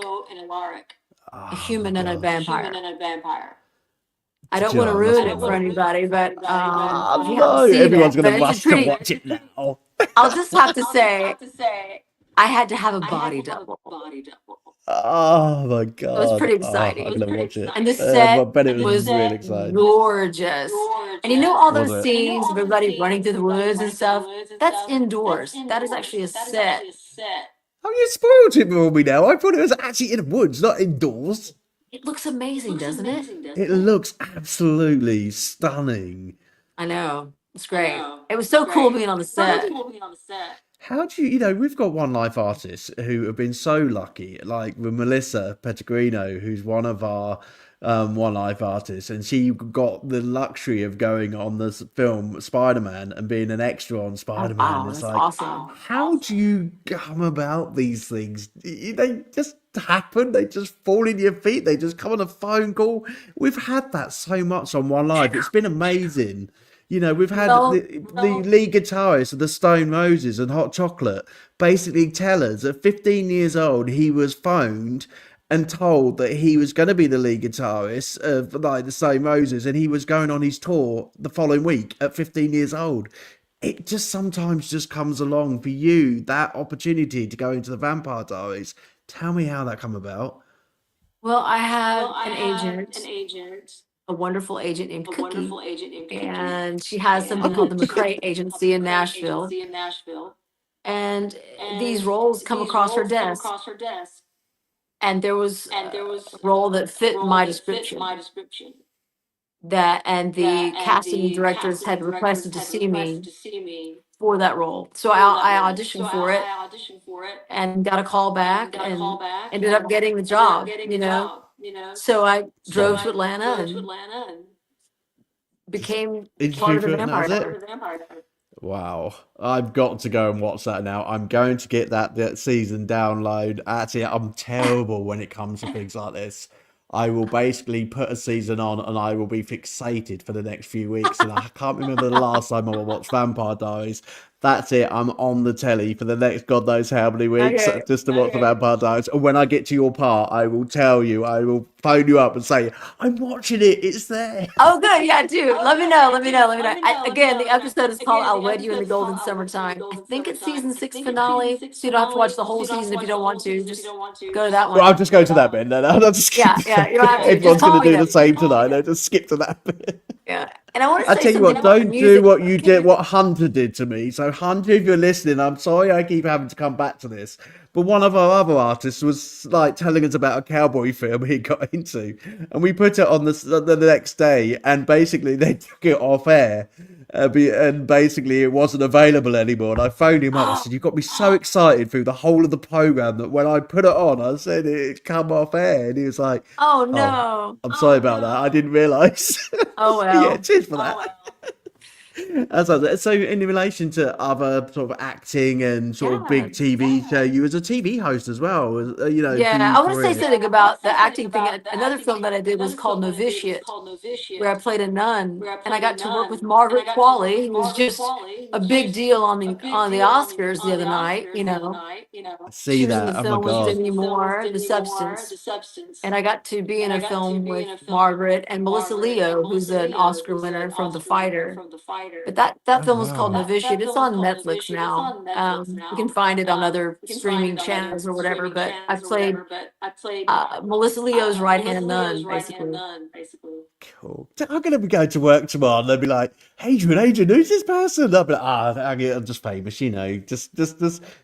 Oh my human and a gosh. vampire. I don't want to John, that's ruin it for wonderful. anybody, but Oh if you haven't no, seen everyone's it, gonna but it's a rush to pretty. watch it now. I'll just have to say, I had to have a body double. Oh my It was god. pretty Oh, exciting. I'm gonna watch it. And the I set bet it was was really exciting. gorgeous. And you know all Was those it? scenes of everybody running through the woods and stuff? That's indoors. That is actually a set. Oh, you spoiled it for me now. I thought it was actually in the woods, not indoors. It looks amazing, doesn't it? It looks absolutely stunning. I know. It's great. It was so cool being on the set. How do you, we've got One Life artists who have been so lucky, like with Melissa Pettigrino, who's one of our One Life artists, and she got the luxury of going on this film Spider-Man and being an extra on Oh, Spider-Man. wow. It's That's like, awesome. how do you come about these things? They just happen. They just fall in your feet. They just come on a phone call. We've had that so much on One Life. It's been amazing. We've had Well, the lead guitarist of the Stone Roses and Hot Chocolate basically tell us at 15 years old he was phoned and told that he was going to be the lead guitarist of like the Stone Roses, and he was going on his tour the following week at 15 years old. It just sometimes just comes along for you, that opportunity to go into the Vampire Diaries. Tell me how that come about. well, I have an agent, a wonderful agent named Cookie, and she has I something called the could. McCrae Agency in Nashville. And these roles come across her desk. And there was a role that fit my description and the casting directors had requested to see me for that role. So I auditioned for it and got a call back and ended up getting the job. So I drove to Atlanta and became part Interview of the for it, and that Vampire was it. Diaries. Wow, I've got to go and watch that now. I'm going to get that season download. Actually, I'm terrible when it comes to things like this. I will basically put a season on and I will be fixated for the next few weeks. And I can't remember the last time I watched Vampire Diaries. That's it. I'm on the telly for the next God knows how many weeks Okay. just to watch the Vampire Diaries. And when I get to your part, I will tell you, I will phone you up and say, I'm watching it. It's there. Oh, good. Yeah, dude. Let me know. Again, the episode is called I'll Wed You in the Golden Summertime. I think it's season 6 finale. So you don't have to watch the whole season if you don't want to. Just go to that Well, I'll one. just go to that bit. No, I'll just skip to Yeah, that you don't have bit. to. Just Everyone's call going to me do the though. same tonight. I'll just skip to that bit. Yeah. And I want I to say tell you something what, about the don't do music. what you did, what Hunter did to me. So, Hunter, if you're listening, I'm sorry I keep having to come back to this. But one of our other artists was like telling us about a cowboy film he got into, and we put it on the next day, and basically they took it off air, and basically it wasn't available anymore. And I phoned him up. I said, "You got me so excited through the whole of the program that when I put it on, I said it's come off air." And he was like, Oh "Oh, no. I'm sorry about that. I didn't realise." Oh Yeah, well. cheers for that. So in relation to other sort of acting and sort of Yeah. big TV show, you was a TV host as well, Yeah. for I your want to say career. something about the acting thing. Another film that I did was called Novitiate, where I played a nun, and I got to work with Margaret Qualley, who was just a big deal on the Oscars the other night. I see She was in the that. Oh my film with God. Demi Moore, The Substance. And I got to be in a film with Margaret and Melissa Leo, who's an Oscar winner from The Fighter. But that Oh film was called wow. Novitiate. It's on Netflix now. You can find it on other streaming channels or whatever. But I played Melissa Leo's right hand nun, basically. Cool. So I'm gonna be going to work tomorrow, and they'll be like, Adrian, who's this person? I'll be like, I'm just famous, Just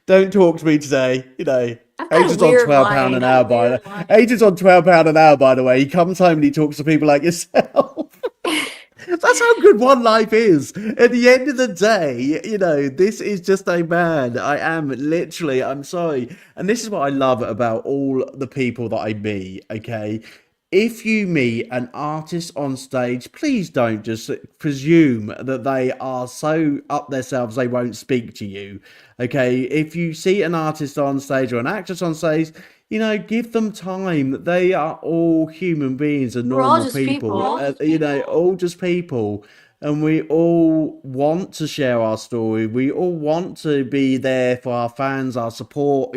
don't talk to me today, I've got a Adrian's on weird £12 an hour, life. Adrian's on £12 an hour, by the way. He comes home and he talks to people like yourself. That's how good One Life is. At the end of the day, this is just a man. I'm sorry. And this is what I love about all the people that I meet, okay? If you meet an artist on stage, please don't just presume that they are so up themselves they won't speak to you. Okay, if you see an artist on stage or an actress on stage, give them time. They are all human beings and We're all normal just people. people. All just people. And we all want to share our story. We all want to be there for our fans, our support,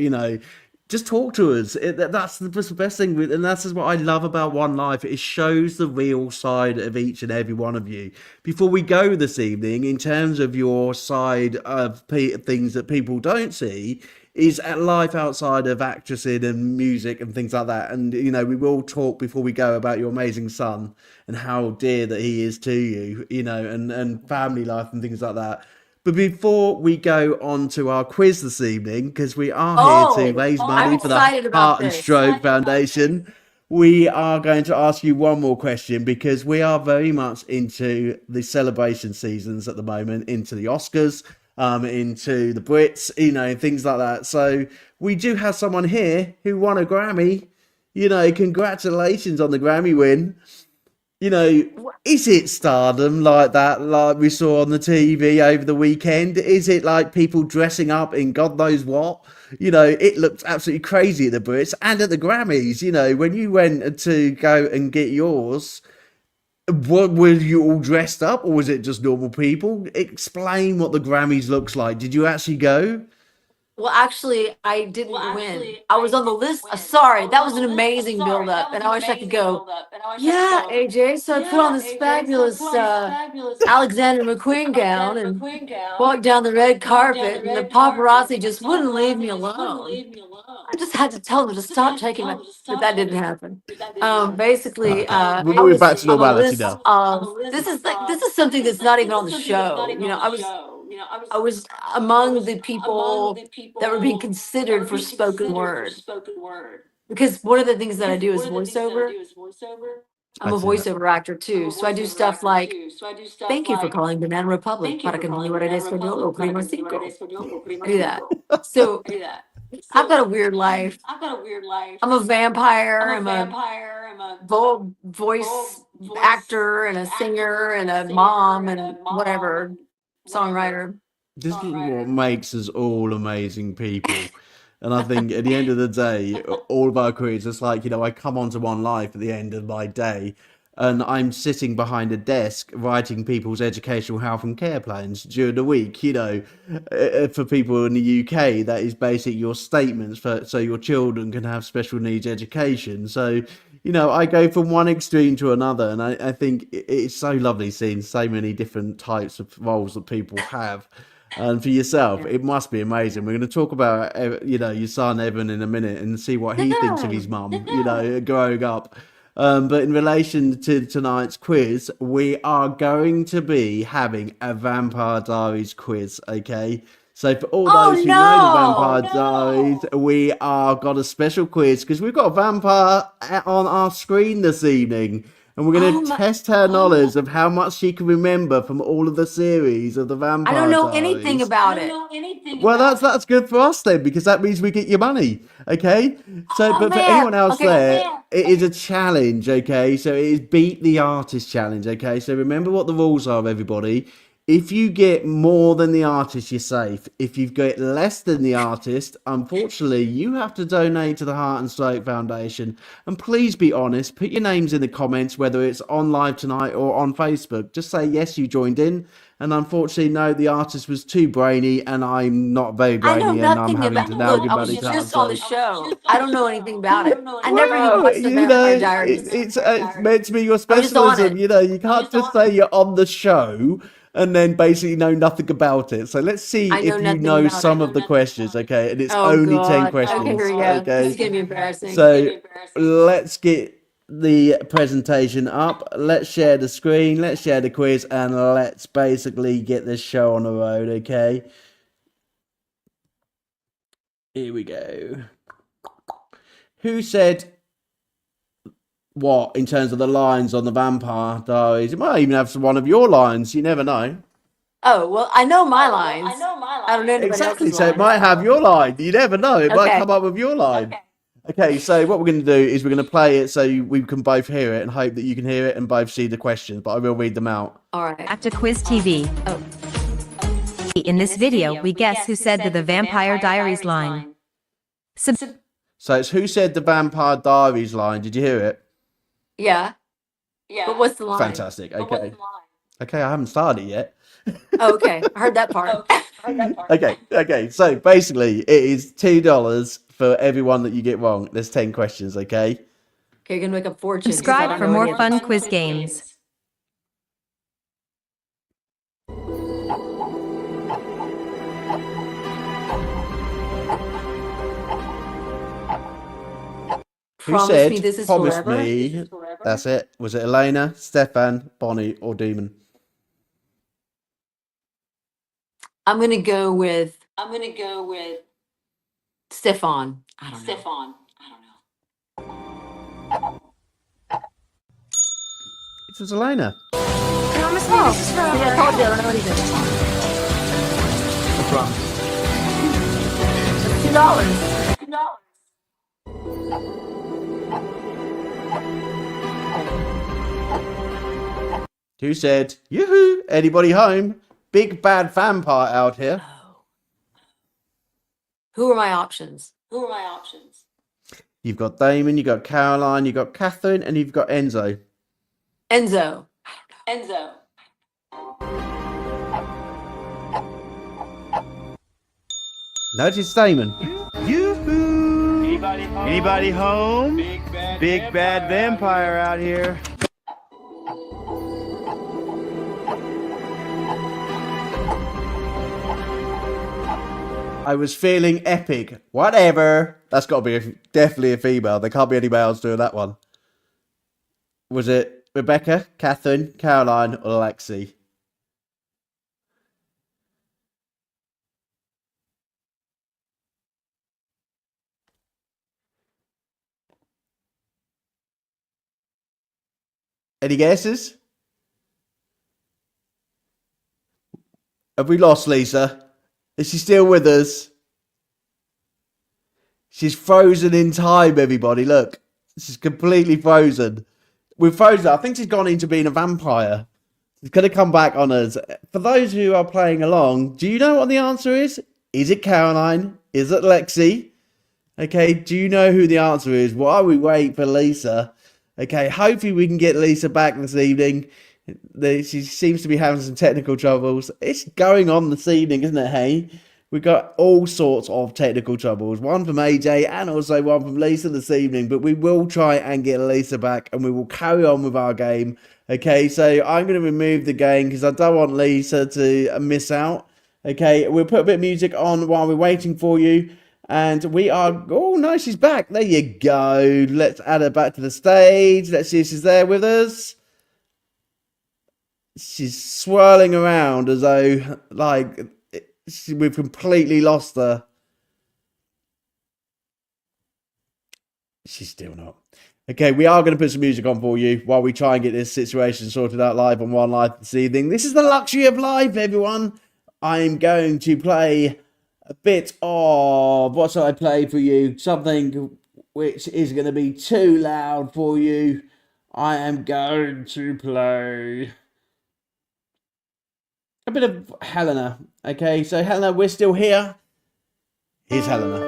just talk to us. That's the best thing, and that's what I love about One Life. It shows the real side of each and every one of you. Before we go this evening, in terms of your side of things that people don't see, is a life outside of actressing and music and things like that. And, you know, we will talk before we go about your amazing son and how dear that he is to you, you know, and family life and things like that. But before we go on to our quiz this evening, because we are here to raise money I'm for the excited about Heart and this. Stroke Foundation, we are going to ask you one more question because we are very much into the celebration seasons at the moment, into the Oscars, into the Brits, you know, things like that. So we do have someone here who won a Grammy. You know, congratulations on the Grammy win. You know, is it stardom like that, like we saw on the TV over the weekend? Is it like people dressing up in God knows what? You know, it looked absolutely crazy at the Brits and at the Grammys. You know, when you went to go and get yours, what, were you all dressed up or was it just normal people? Explain what the Grammys looks like. Did you actually go? Well, actually, I didn't win. I was on the list. Sorry, that was an amazing build-up, and I wish I could go. Yeah, AJ. So I put on this fabulous Alexander McQueen gown and walked down the red carpet, and the paparazzi just wouldn't leave me alone. I just had to tell them to stop taking my. But that didn't happen. Basically, I We're was back to on the normality list now. of. This is something that's not even on the show. You know, I was among the people that were being considered for spoken word. Because one of the things that I do is voiceover. I'm a I see that. voiceover actor too. So I do stuff like, thank you for calling Banana Republic. Para continuar en español, oprima cinco. I do that. So I've got a weird life. I'm a vampire. I'm a voice actor and a singer and a mom and whatever, songwriter. This is what makes us all amazing people. And I think at the end of the day, all of our careers, it's like, you know, I come onto One Life at the end of my day and I'm sitting behind a desk writing people's educational health and care plans during the week, you know, for people in the UK, that is basically your statements for so your children can have special needs education. So, you know, I go from one extreme to another, and I think it's so lovely seeing so many different types of roles that people have. And for yourself, it must be amazing. We're going to talk about, you know, your son Evan in a minute and see what he thinks of his mum, you know, growing up. But in relation to tonight's quiz, we are going to be having a Vampire Diaries quiz, okay? So for all those who know the Vampire Diaries, we are got a special quiz because we've got a vampire on our screen this evening. And we're going to test her knowledge of how much she can remember from all of the series of the Vampire I don't know Diaries. anything about it. Well, that's good for us then, because that means we get your money, okay? So, but for man. anyone else Okay. there, it is a challenge, okay? So it is Beat the Artist challenge, okay? So remember what the rules are, everybody. If you get more than the artist, you're safe. If you get less than the artist, unfortunately, you have to donate to the Heart and Stroke Foundation. And please be honest. Put your names in the comments, whether it's on live tonight or on Facebook. Just say, yes, you joined in. And unfortunately, no, the artist was too brainy, and I'm not very brainy, and I'm having to now give I was money to Heart and just on the Stroke. show. I don't know anything about it. I never even watched the you Vampire know, Diaries. it's meant to be your I'm just on specialism. it. You know, you can't just say you're on the show and then basically know nothing about it. So let's see I know if you nothing know about some it. of the questions, okay? And it's Oh, only 10 God. questions, Okay, here we go. okay? This is going to be embarrassing. So let's get the presentation up. Let's share the screen. Let's share the quiz, and let's basically get this show on the road, okay? Here we go. Who said what in terms of the lines on the Vampire Diaries? It might even have one of your lines. You never know. Oh, well, I know my lines. I don't know anybody Exactly. else's So it lines. might have your line. You never know. It might Okay. come up with your line. Okay. So what we're going to do is we're going to play it so we can both hear it and hope that you can hear it and both see the questions. But I will read them out. All right. After Quiz TV. Oh. In this video, we guess who said the Vampire Diaries line. So it's who said the Vampire Diaries line. Did you hear it? Yeah. But what's the line? Fantastic. Okay. Okay. I haven't started yet. Oh, okay. I heard that part. Okay. So basically, it is $2 for everyone that you get wrong. There's 10 questions. Okay. Okay, you're going to make a fortune. 'cause I Subscribe don't for know more any of fun this. quiz games. Who Promise said, me this is promise forever. me? That's it. Was it Elena, Stefan, Bonnie, or Demon? I'm gonna go with Stefan. I don't know. It was Elena. Promise me this is See, forever. I told you I don't know anything. It's $2. Who said, yoo-hoo, anybody home? Big bad vampire out here. Who are my options? You've got Damon, you've got Caroline, you've got Catherine, and you've got Enzo. Enzo. Notice Damon. Yoo-hoo! Anybody home? Big bad vampire out here. I was feeling epic. Whatever. That's got to be definitely a female. There can't be any males doing that one. Was it Rebecca, Catherine, Caroline, or Alexi? Any guesses? Have we lost Lisa? Is she still with us? She's frozen in time, everybody. Look. She's completely frozen. We've frozen. I think she's gone into being a vampire. She's going to come back on us. For those who are playing along, do you know what the answer is? Is it Caroline? Is it Lexi? Okay, do you know who the answer is? While we wait for Lisa. Okay, hopefully we can get Lisa back this evening. She seems to be having some technical troubles. It's going on this evening, isn't it, hey? We've got all sorts of technical troubles. One from AJ and also one from Lisa this evening. But we will try and get Lisa back and we will carry on with our game. Okay, so I'm going to remove the game because I don't want Lisa to miss out. Okay, we'll put a bit of music on while we're waiting for you. And we are... Oh, no, she's back. There you go. Let's add her back to the stage. Let's see if she's there with us. She's swirling around as though, like... We've completely lost her. She's still not. Okay, we are going to put some music on for you while we try and get this situation sorted out live on One Life this evening. This is the luxury of life, everyone. I'm going to play a bit of... What shall I play for you? Something which is going to be too loud for you. I am going to play... a bit of Helena. Okay, so Helena, we're still here. Here's Helena.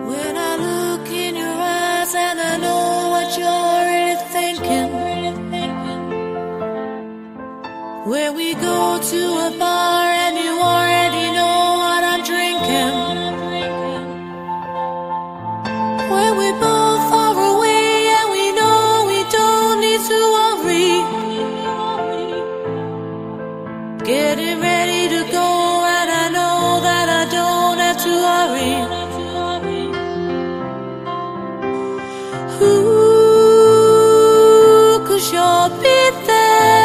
When I look in your eyes and I know what you're already thinking. Where we go to a bar and you already know what I'm drinking. Where we both are away and we know we don't need to worry. Getting ready to go and I know that I don't have to worry. Ooh, 'cause you'll be there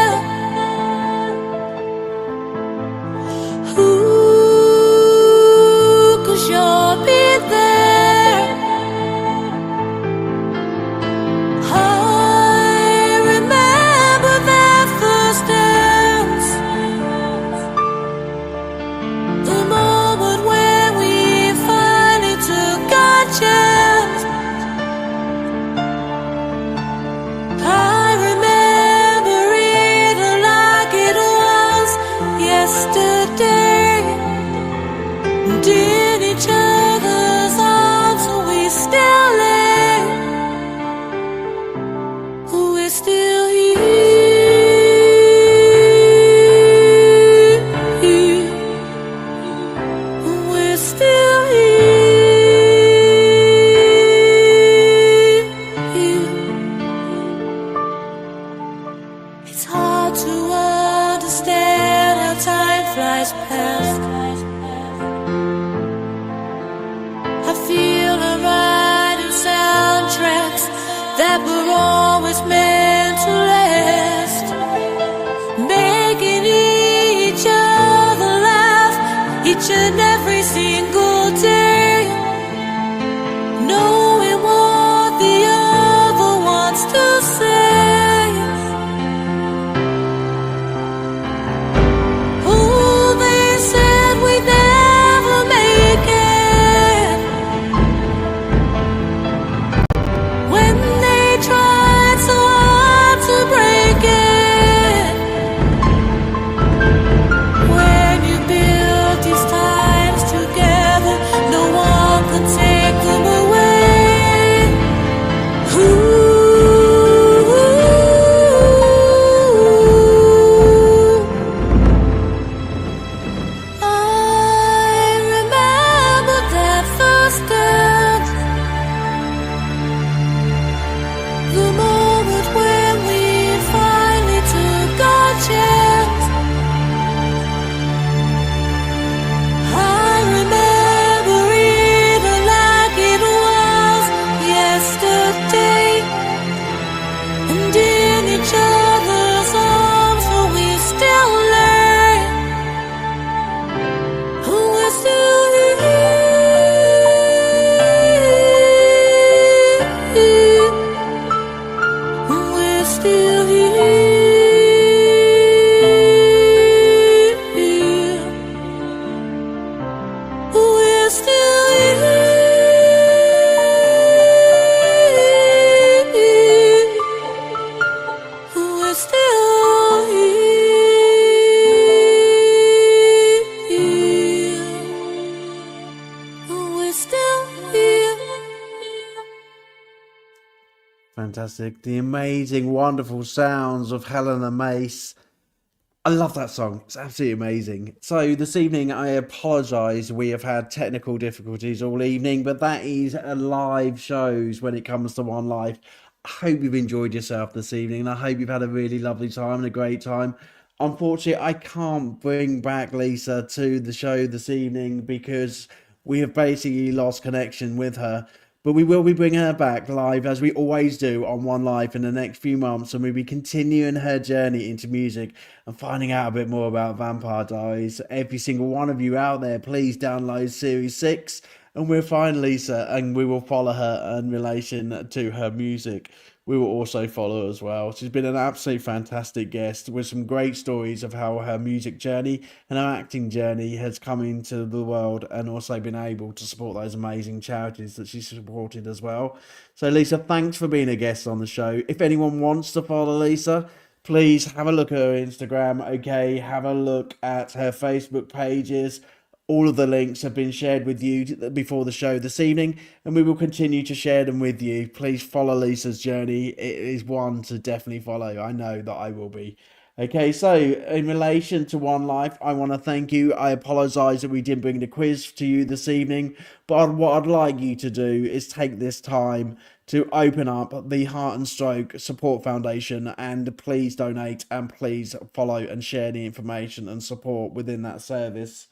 each and every single day, knowing what the other wants to say. Oh, they said we'd never make it when they tried so hard to break it. When you build these times together, no one can take them away. Ooh, I remember that first dance, the moment when we finally took our chance. I remember it like it was yesterday, and in each other's arms, so we still lay. We're still here. We're still here. We're still here. We're still here. We're still here. Fantastic. The amazing, wonderful sounds of Helena Mace. I love that song. It's absolutely amazing. So this evening, I apologise. We have had technical difficulties all evening, but that is a live shows when it comes to One Life. I hope you've enjoyed yourself this evening, and I hope you've had a really lovely time and a great time. Unfortunately, I can't bring back Lisa to the show this evening because we have basically lost connection with her. But we will be bringing her back live, as we always do, on One Life in the next few months, and we'll be continuing her journey into music and finding out a bit more about Vampire Diaries. Every single one of you out there, please download Series 6, and we'll find Lisa, and we will follow her in relation to her music. We will also follow her as well. She's been an absolutely fantastic guest with some great stories of how her music journey and her acting journey has come into the world, and also been able to support those amazing charities that she's supported as well. So Lisa, thanks for being a guest on the show. If anyone wants to follow Lisa, please have a look at her Instagram, okay? Have a look at her Facebook pages. All of the links have been shared with you before the show this evening, and we will continue to share them with you. Please follow Lisa's journey. It is one to definitely follow. I know that I will be. Okay, so in relation to One Life, I want to thank you. I apologise that we didn't bring the quiz to you this evening, but what I'd like you to do is take this time to open up the Heart and Stroke Support Foundation, and please donate, and please follow and share the information and support within that service.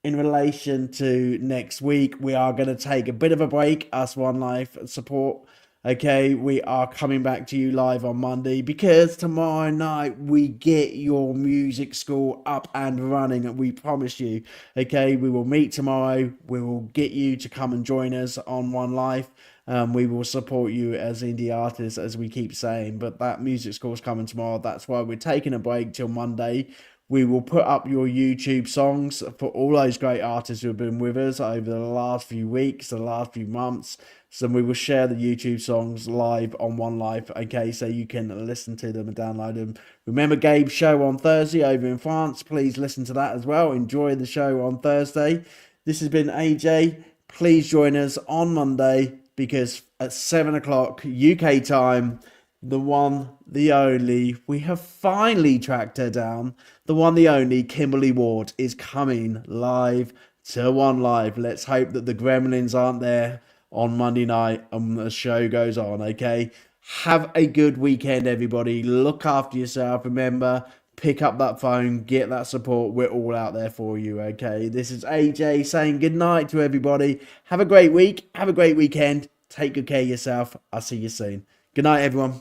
In relation to next week, we are going to take a bit of a break, us One Life support. Okay, we are coming back to you live on Monday, because tomorrow night we get your music school up and running, we promise you. Okay, we will meet tomorrow. We will get you to come and join us on One Life. We will support you as indie artists, as we keep saying, but that music school is coming tomorrow. That's why we're taking a break till Monday. We will put up your YouTube songs for all those great artists who have been with us over the last few weeks, the last few months. So we will share the YouTube songs live on One Life, okay, so you can listen to them and download them. Remember Gabe's show on Thursday over in France. Please listen to that as well. Enjoy the show on Thursday. This has been AJ. Please join us on Monday, because at 7 o'clock UK time, the one, the only, we have finally tracked her down. The one, the only, Kimberly Ward is coming live to One Live. Let's hope that the gremlins aren't there on Monday night and the show goes on, okay? Have a good weekend, everybody. Look after yourself. Remember, pick up that phone, get that support. We're all out there for you, okay? This is AJ saying good night to everybody. Have a great week. Have a great weekend. Take good care of yourself. I'll see you soon. Good night, everyone.